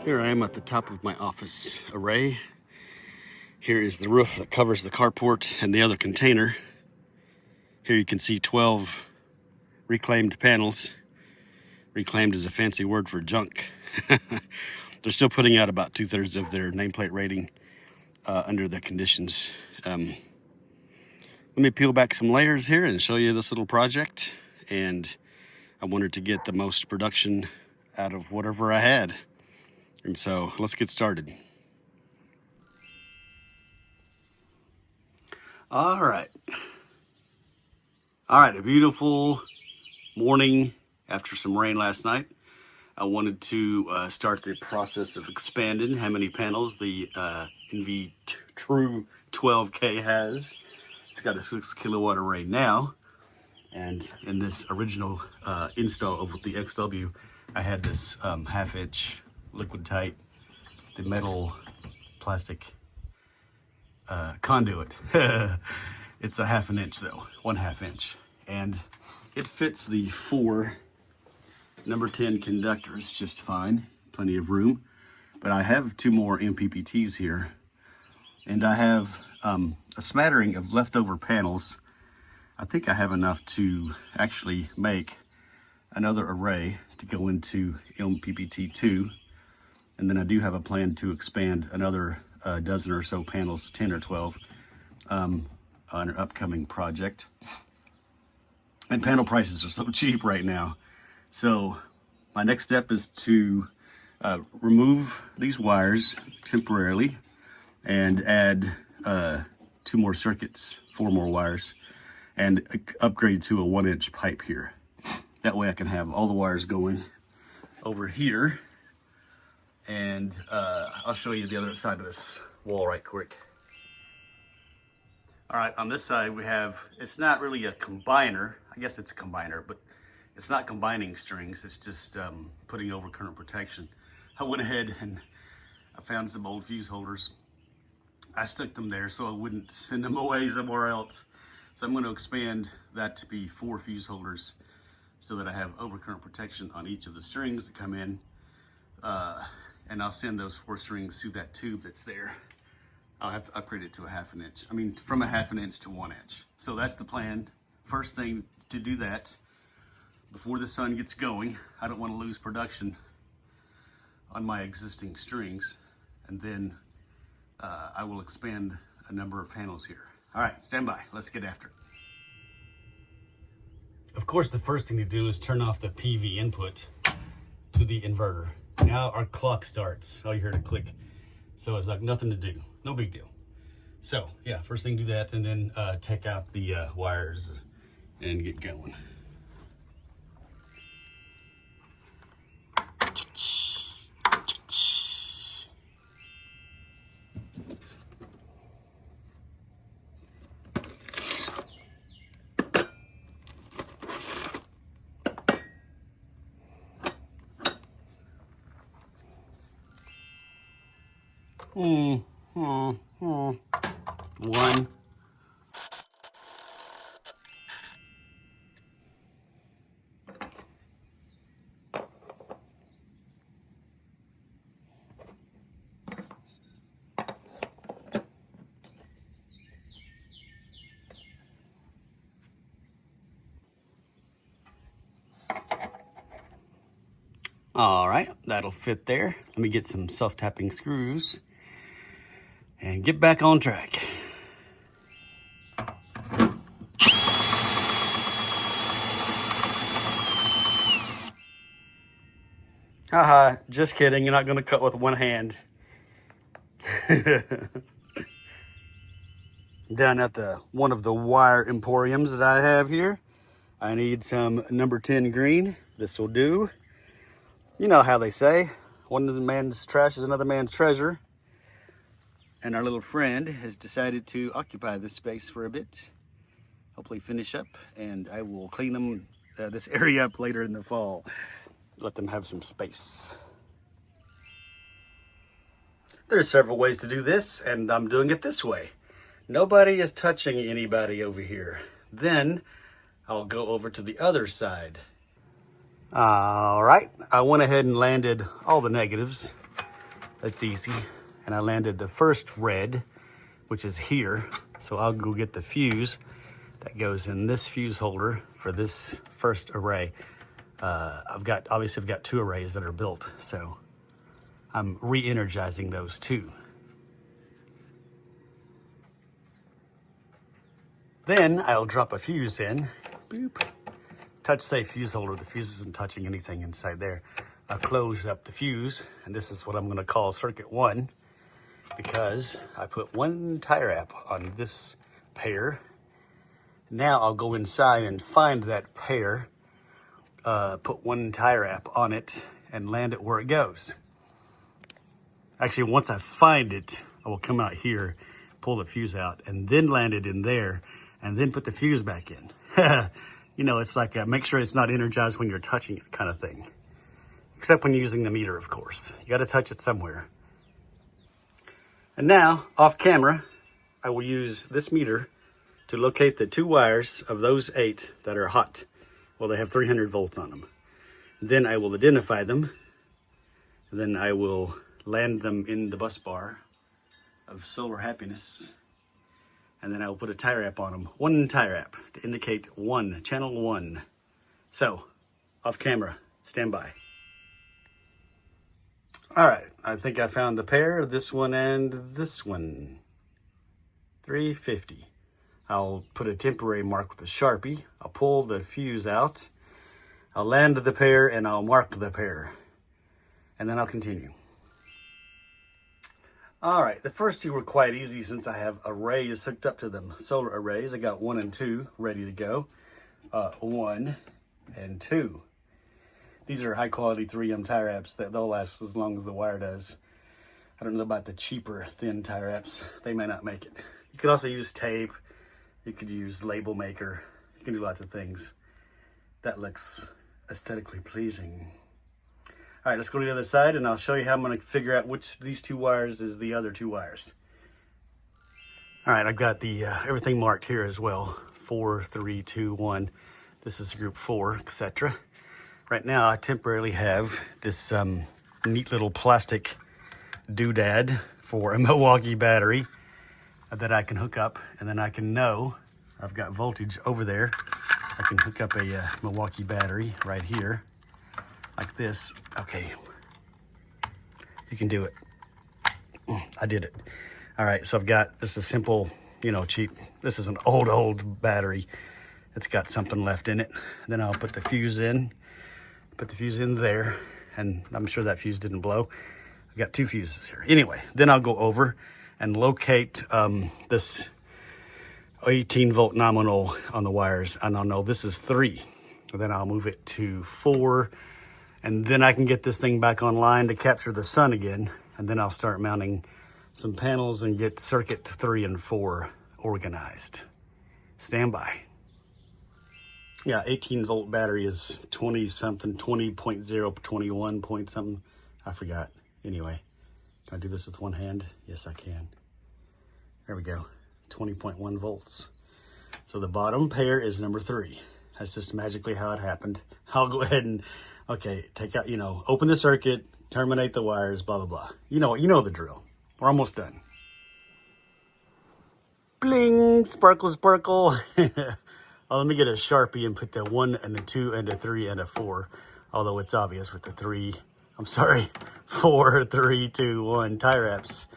Here I am at the top of my office array. Here is the roof that covers the carport and the other container. Here you can see 12 reclaimed panels. Reclaimed is a fancy word for junk. They're still putting out about 2/3 of their nameplate rating under the conditions. Let me peel back some layers here and show you this little project. And I wanted to get the most production out of whatever I had. And so let's get started. All right, a beautiful morning after some rain last night. I wanted to start the process of expanding how many panels the NV True 12K has. It's got a 6 kilowatt array now. And in this original install of the XW, I had this 1/2 inch liquid tight, the metal plastic conduit. It's a 1/2 inch though, 1/2 inch. And it fits the 4 number 10 conductors just fine, plenty of room. But I have 2 more MPPTs here. And I have a smattering of leftover panels. I think I have enough to actually make another array to go into MPPT 2. And then I do have a plan to expand another dozen or so panels, 10 or 12, on an upcoming project. And panel prices are so cheap right now. So my next step is to remove these wires temporarily and add 2 more circuits, 4 more wires, and upgrade to a 1-inch pipe here. That way I can have all the wires going over here. And I'll show you the other side of this wall right quick. All right, on this side we have, it's not really a combiner. I guess it's a combiner, but it's not combining strings. It's just putting over current protection. I went ahead and I found some old fuse holders. I stuck them there so I wouldn't send them away somewhere else. So I'm going to expand that to be 4 fuse holders so that I have overcurrent protection on each of the strings that come in. And I'll send those 4 strings through that tube that's there. I'll have to upgrade it to a 1/2 inch. I mean, from a 1/2 inch to 1 inch. So that's the plan. First thing to do that before the sun gets going. I don't want to lose production on my existing strings. And then I will expand a number of panels here. All right, stand by. Let's get after it. Of course, the first thing to do is turn off the PV input to the inverter. Now our clock starts. Oh, you heard it click. So it's like nothing to do. No big deal. So yeah, first thing do that and then take out the wires and get going. One. All right, that'll fit there. Let me get some self-tapping screws and get back on track. Haha, just kidding. You're not gonna cut with one hand. Down at one of the wire emporiums that I have here, I need some number 10 green. This will do. You know how they say, one man's trash is another man's treasure. And our little friend has decided to occupy this space for a bit. Hopefully finish up, and I will clean them this area up later in the fall. Let them have some space. There's several ways to do this, and I'm doing it this way. Nobody is touching anybody over here. Then I'll go over to the other side. All right, I went ahead and landed all the negatives That's easy. And I landed the first red, which is here. So I'll go get the fuse that goes in this fuse holder for this first array. Obviously I've got 2 arrays that are built, so I'm re-energizing those 2. Then I'll drop a fuse in. Boop. Touch safe fuse holder. The fuse isn't touching anything inside there. I'll close up the fuse, and this is what I'm going to call circuit 1, because I put 1 tie wrap on this pair. Now I'll go inside and find that pair, put 1 tie wrap on it, and land it where it goes. Actually, once I find it, I will come out here, pull the fuse out, and then land it in there, and then put the fuse back in. You know, it's like make sure it's not energized when you're touching it kind of thing. Except when you're using the meter, of course. You got to touch it somewhere. And now, off camera, I will use this meter to locate the 2 wires of those 8 that are hot. Well, they have 300 volts on them. Then I will identify them. And then I will land them in the bus bar of solar happiness. And then I will put a tie wrap on them. 1 tie wrap to indicate 1, channel 1. So, off camera, stand by. All right, I think I found the pair, this one and this one. 350. I'll put a temporary mark with a Sharpie. I'll pull the fuse out. I'll land the pair and I'll mark the pair. And then I'll continue. All right, the first 2 were quite easy since I have arrays hooked up to them. Solar arrays, I got 1 and 2 ready to go. 1 and 2. These are high quality 3M tie wraps that they'll last as long as the wire does. I don't know about the cheaper thin tie wraps. They may not make it. You could also use tape. You could use label maker. You can do lots of things. That looks aesthetically pleasing. All right, let's go to the other side and I'll show you how I'm going to figure out which of these 2 wires is the other 2 wires. All right, I've got the everything marked here as well. 4, 3, 2, 1. This is group 4, etc. Right now, I temporarily have this neat little plastic doodad for a Milwaukee battery that I can hook up, and then I can know I've got voltage over there. I can hook up a Milwaukee battery right here, like this. Okay, you can do it. I did it. All right, so I've got just a simple, you know, cheap. This is an old battery. It's got something left in it. Then I'll put the fuse in. Put the fuse in there, and I'm sure that fuse didn't blow. I've got 2 fuses here. Anyway, then I'll go over and locate this 18 volt nominal on the wires, and I'll know this is 3. And then I'll move it to 4, and then I can get this thing back online to capture the sun again, and then I'll start mounting some panels and get circuit 3 and 4 organized. Stand by. Yeah, 18 volt battery is 20 something, 20.0, 21 point something. I forgot. Anyway, can I do this with one hand? Yes, I can. There we go. 20.1 volts. So the bottom pair is number 3. That's just magically how it happened. I'll go ahead and, okay, take out, you know, open the circuit, terminate the wires, blah, blah, blah. You know the drill. We're almost done. Bling, sparkle, sparkle. Oh, let me get a Sharpie and put the 1 and the 2 and the 3 and a 4. Although it's obvious with the 3. I'm sorry. 4, 3, 2, 1 tie wraps.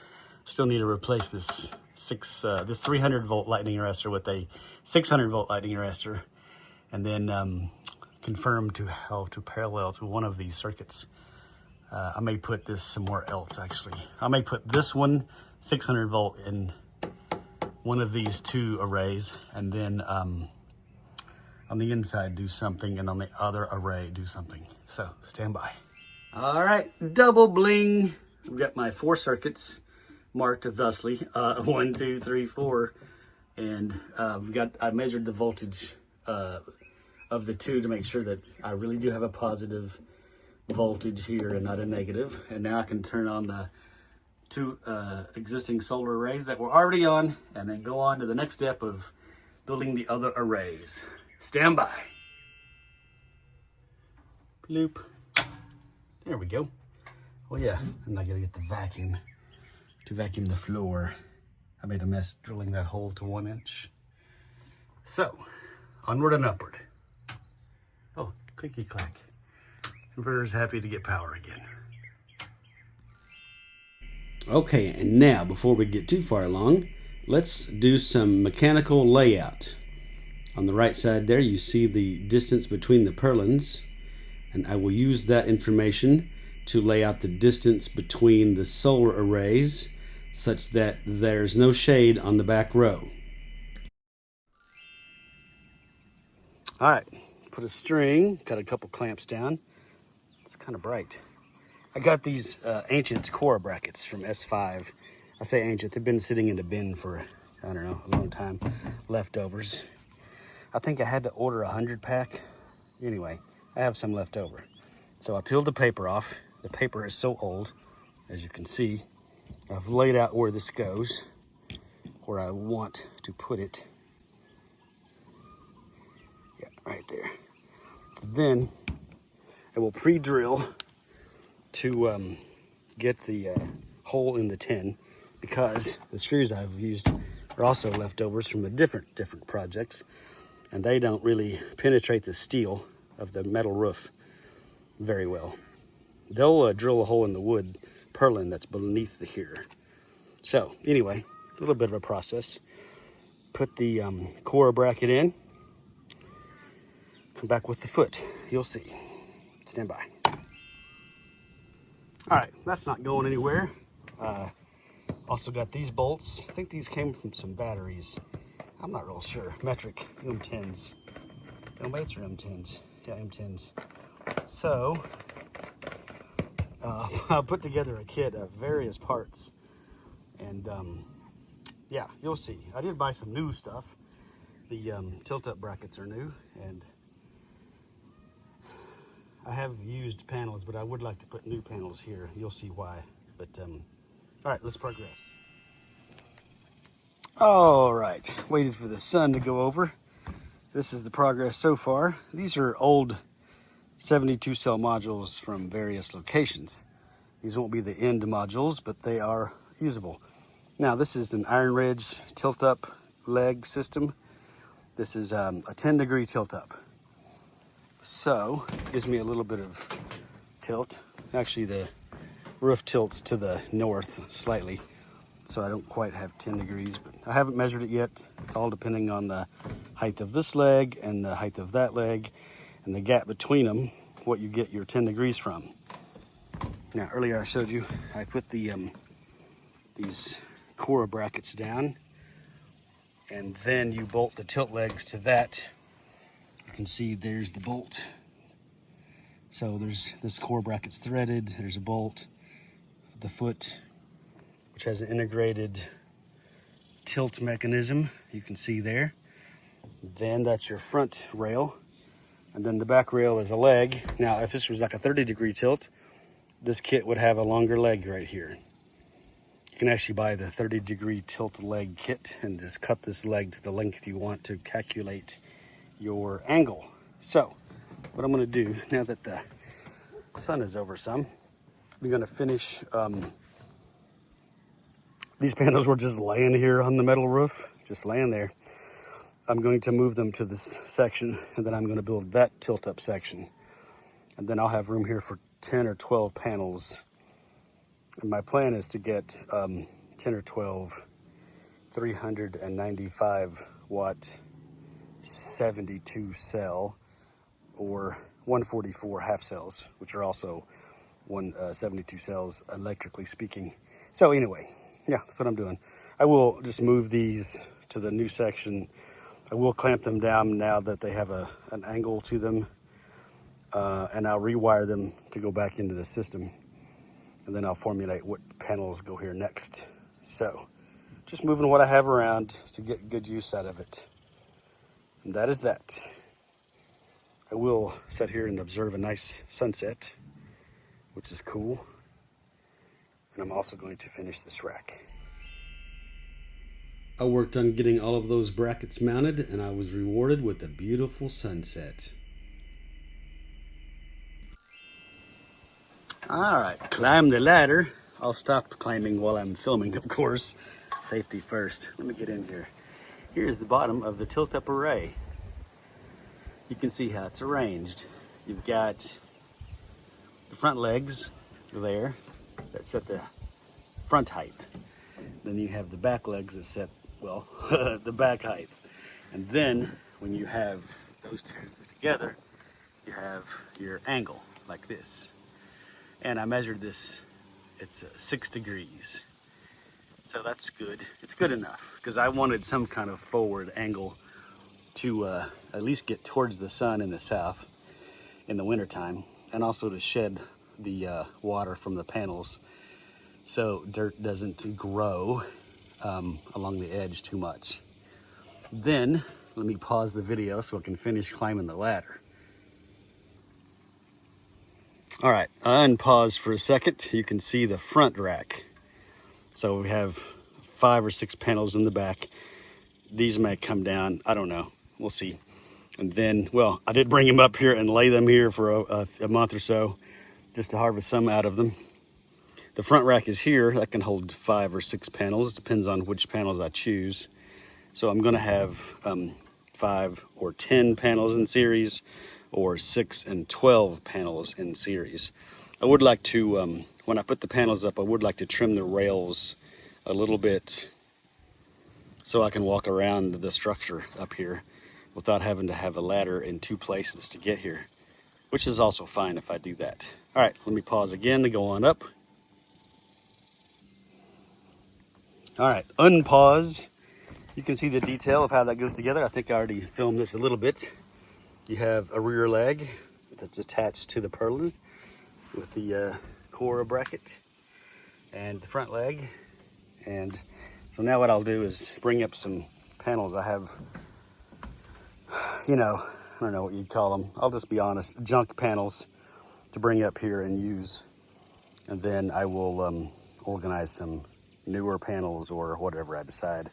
Still need to replace this this 300 volt lightning arrestor with a 600 volt lightning arrestor, and then confirm how to parallel to one of these circuits. I may put this somewhere else actually. I may put this one 600 volt in one of these 2 arrays, and then on the inside do something, and on the other array do something. So stand by. All right, double bling. We've got my 4 circuits marked thusly, 1, 2, 3, 4, and I measured the voltage of the 2 to make sure that I really do have a positive voltage here and not a negative. And now I can turn on the 2 existing solar arrays that were already on, and then go on to the next step of building the other arrays. Stand by. Bloop. There we go. Oh yeah, and I gotta get the vacuum to vacuum the floor. I made a mess drilling that hole to 1 inch. So, onward and upward. Oh, clicky clack. Inverter's happy to get power again. Okay, and now before we get too far along, let's do some mechanical layout. On the right side there, you see the distance between the purlins, and I will use that information to lay out the distance between the solar arrays such that there's no shade on the back row. All right, put a string, got a couple clamps down. It's kind of bright. I got these ancient core brackets from S5. I say ancient, they've been sitting in the bin for, I don't know, a long time. Leftovers. I think I had to order 100 pack. Anyway, I have some left over. So I peeled the paper off. The paper is so old, as you can see. I've laid out where this goes, where I want to put it. Yeah, right there. So then I will pre-drill to get the hole in the tin, because the screws I've used are also leftovers from a different projects, and they don't really penetrate the steel of the metal roof very well. They'll drill a hole in the wood purlin that's beneath the here. So anyway, a little bit of a process. Put the core bracket in. Come back with the foot. You'll see. Stand by. All right, that's not going anywhere. Also got these bolts. I think these came from some batteries. I'm not real sure. Metric M10s. M8s or M10s? Yeah, M10s. So, I put together a kit of various parts, and yeah, you'll see. I did buy some new stuff. The tilt-up brackets are new, and I have used panels, but I would like to put new panels here. You'll see why. But all right, let's progress. All right, waited for the sun to go over. This is the progress so far. These are old 72 cell modules from various locations. These won't be the end modules, but they are usable. Now this is an Iron Ridge tilt-up leg system. This is a 10-degree tilt-up. So, it gives me a little bit of tilt. Actually, the roof tilts to the north slightly, so I don't quite have 10 degrees, but I haven't measured it yet. It's all depending on the height of this leg and the height of that leg and the gap between them, what you get your 10 degrees from. Now, earlier I showed you, I put the these core brackets down, and then you bolt the tilt legs to that. You can see there's the bolt. So there's this core bracket's threaded. There's a bolt, the foot, which has an integrated tilt mechanism. You can see there. Then that's your front rail. And then the back rail is a leg. Now, if this was like a 30-degree tilt, this kit would have a longer leg right here. You can actually buy the 30-degree tilt leg kit and just cut this leg to the length you want to calculate your angle. So, what I'm going to do, now that the sun is over some, I'm going to finish, these panels were just laying here on the metal roof, just laying there. I'm going to move them to this section, and then I'm going to build that tilt-up section. And then I'll have room here for 10 or 12 panels. And my plan is to get 10 or 12 395 watt 72 cell or 144 half cells, which are also 72 cells electrically speaking. So anyway, yeah, that's what I'm doing. I will just move these to the new section. I will clamp them down now that they have an angle to them, and I'll rewire them to go back into the system, and then I'll formulate what panels go here next. So just moving what I have around to get good use out of it. And that is that. I will sit here and observe a nice sunset, which is cool. And I'm also going to finish this rack. I worked on getting all of those brackets mounted, and I was rewarded with a beautiful sunset. All right, climb the ladder. I'll stop climbing while I'm filming, of course. Safety first. Let me get in here. Here's the bottom of the tilt-up array. You can see how it's arranged. You've got the front legs there that set the front height. Then you have the back legs that set, well, the back height. And then when you have those two together, you have your angle like this. And I measured this, it's 6 degrees. So that's good. It's good enough because I wanted some kind of forward angle to at least get towards the sun in the south in the wintertime, and also to shed the water from the panels so dirt doesn't grow along the edge too much. Then let me pause the video so I can finish climbing the ladder. All right, I unpaused for a second. You can see the front rack. So we have 5 or 6 panels in the back. These may come down, I don't know, we'll see. And then, well, I did bring them up here and lay them here for a month or so, just to harvest some out of them. The front rack is here. That can hold 5 or 6 panels. It depends on which panels I choose. So I'm gonna have 5 or 10 panels in series, or 6 and 12 panels in series. I would like to, when I put the panels up, I would like to trim the rails a little bit so I can walk around the structure up here without having to have a ladder in 2 places to get here, which is also fine if I do that. All right, let me pause again to go on up. All right, unpause. You can see the detail of how that goes together. I think I already filmed this a little bit. You have a rear leg that's attached to the purlin with the core bracket, and the front leg. And so now what I'll do is bring up some panels. I have, you know, I don't know what you'd call them. I'll just be honest, junk panels to bring up here and use. And then I will organize some newer panels or whatever I decide.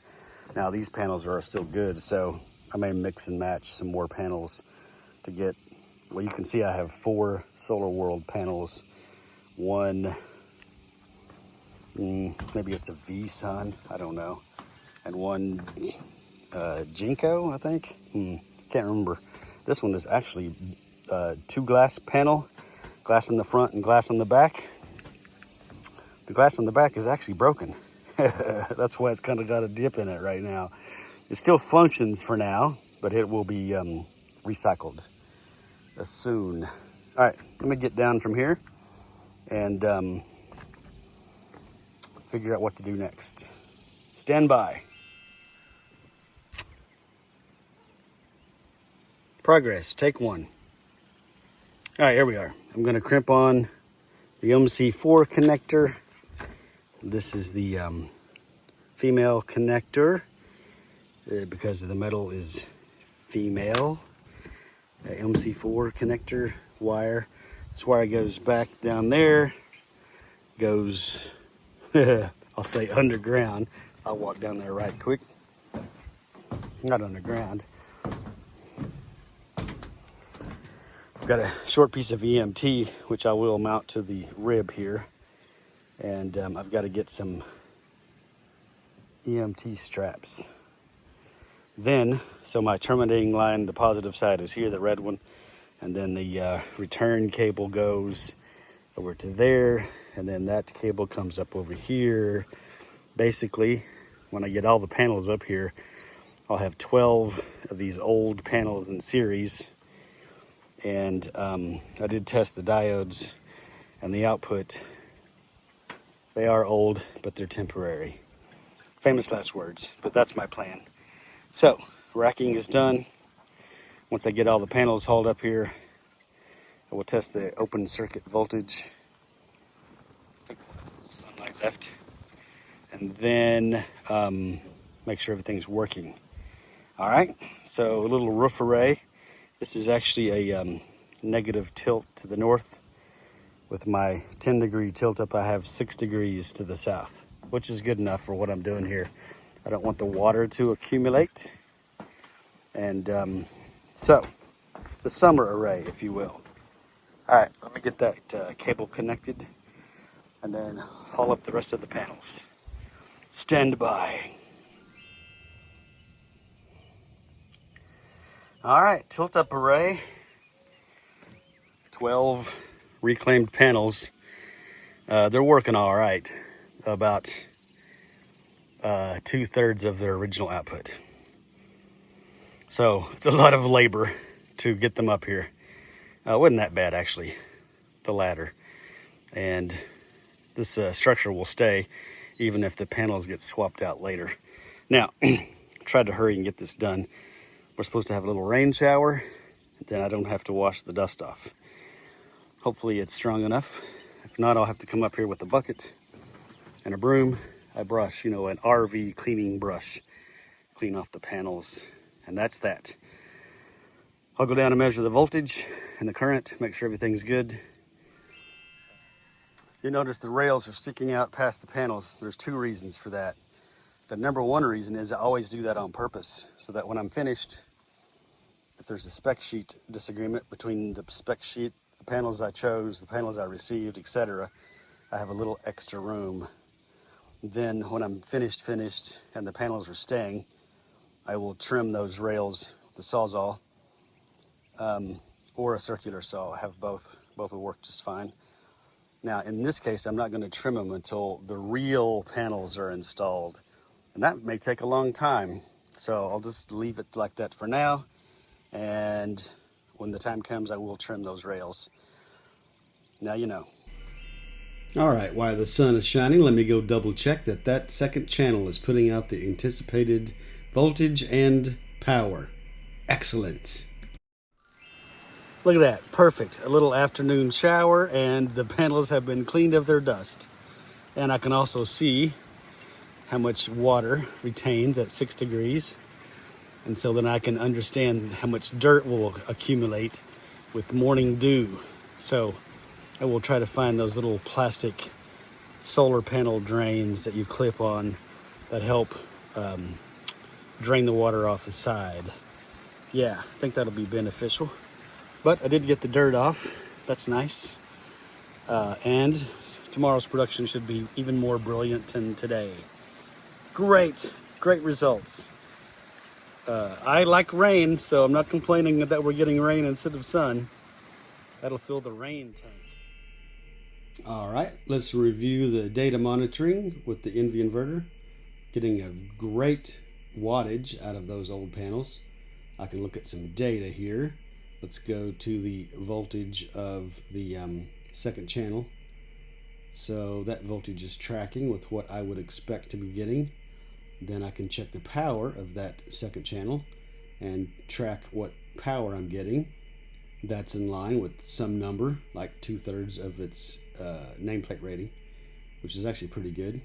Now these panels are still good, so I may mix and match some more panels to get, well, you can see I have 4 Solar World panels. One, maybe it's a V-Sun, I don't know. And one Jinko, I think. Can't remember. This one is actually 2 glass panel, glass in the front and glass on the back. The glass on the back is actually broken. That's why it's kind of got a dip in it right now. It still functions for now, but it will be recycled soon. All right, let me get down from here and figure out what to do next. Stand by. Progress, take 1. All right, here we are. I'm gonna crimp on the MC4 connector. This is the female connector because the metal is female. MC4 connector wire. This wire goes back down there, goes, I'll say underground. I'll walk down there right quick. Not underground. I've got a short piece of EMT, which I will mount to the rib here. And I've got to get some EMT straps. Then, so my terminating line, the positive side is here, the red one, and then the return cable goes over to there, and then that cable comes up over here. Basically, when I get all the panels up here, I'll have 12 of these old panels in series, and I did test the diodes and the output. They are old, but they're temporary. Famous last words, but that's my plan. So, racking is done. Once I get all the panels hauled up here, I will test the open circuit voltage. Sunlight left. And then make sure everything's working. All right, so a little roof array. This is actually a negative tilt to the north. With my 10-degree tilt up, I have 6 degrees to the south, which is good enough for what I'm doing here. I don't want the water to accumulate. And so, the summer array, if you will. All right, let me get that cable connected and then haul up the rest of the panels. Stand by. All right, tilt up array. 12 reclaimed panels. They're working all right. About 2/3 of their original output. So it's a lot of labor to get them up here. Wasn't that bad actually, the ladder. And this structure will stay even if the panels get swapped out later. Now, tried to hurry and get this done. We're supposed to have a little rain shower, then I don't have to wash the dust off. Hopefully it's strong enough. If not, I'll have to come up here with a bucket and a broom, a brush, you know, an RV cleaning brush, clean off the panels, and that's that. I'll go down and measure the voltage and the current, make sure everything's good. You notice the rails are sticking out past the panels. There's 2 reasons for that. The number 1 reason is I always do that on purpose, so that when I'm finished, if there's a spec sheet disagreement between the spec sheet, the panels I chose, the panels I received, etc., I have a little extra room. Then when I'm finished, and the panels are staying, I will trim those rails with the Sawzall or a circular saw. I have both. Both will work just fine. Now, in this case, I'm not going to trim them until the real panels are installed. And that may take a long time. So I'll just leave it like that for now. And when the time comes, I will trim those rails. Now you know. All right, while the sun is shining, let me go double check that that second channel is putting out the anticipated voltage and power. Excellent. Look at that, perfect. A little afternoon shower and the panels have been cleaned of their dust. And I can also see how much water retains at 6 degrees. And so then I can understand how much dirt will accumulate with morning dew. So I will try to find those little plastic solar panel drains that you clip on that help drain the water off the side. Yeah, I think that'll be beneficial. But I did get the dirt off. That's nice. And tomorrow's production should be even more brilliant than today. Great results. I like rain, so I'm not complaining that we're getting rain instead of sun. That'll fill the rain tank. All right, let's review the data monitoring with the NV inverter. Getting a great wattage out of those old panels. I can look at some data here. Let's go to the voltage of the second channel. So that voltage is tracking with what I would expect to be getting. Then I can check the power of that second channel and track what power I'm getting. That's in line with some number, like 2/3 of its nameplate rating, which is actually pretty good.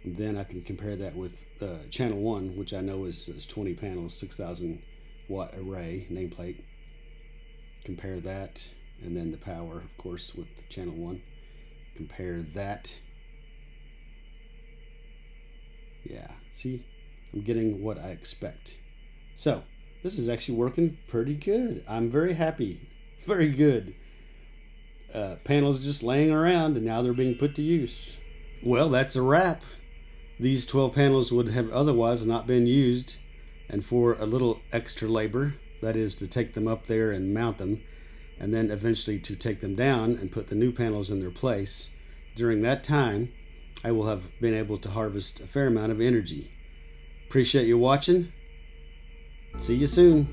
And then I can compare that with channel 1, which I know is 20 panels, 6,000 watt array nameplate. Compare that, and then the power, of course, with channel 1. Compare that. Yeah, see, I'm getting what I expect. So this is actually working pretty good. I'm very happy. Very good. Panels just laying around and now they're being put to use. Well, that's a wrap. These 12 panels would have otherwise not been used, and for a little extra labor, that is to take them up there and mount them, and then eventually to take them down and put the new panels in their place. During that time, I will have been able to harvest a fair amount of energy. Appreciate you watching. See you soon.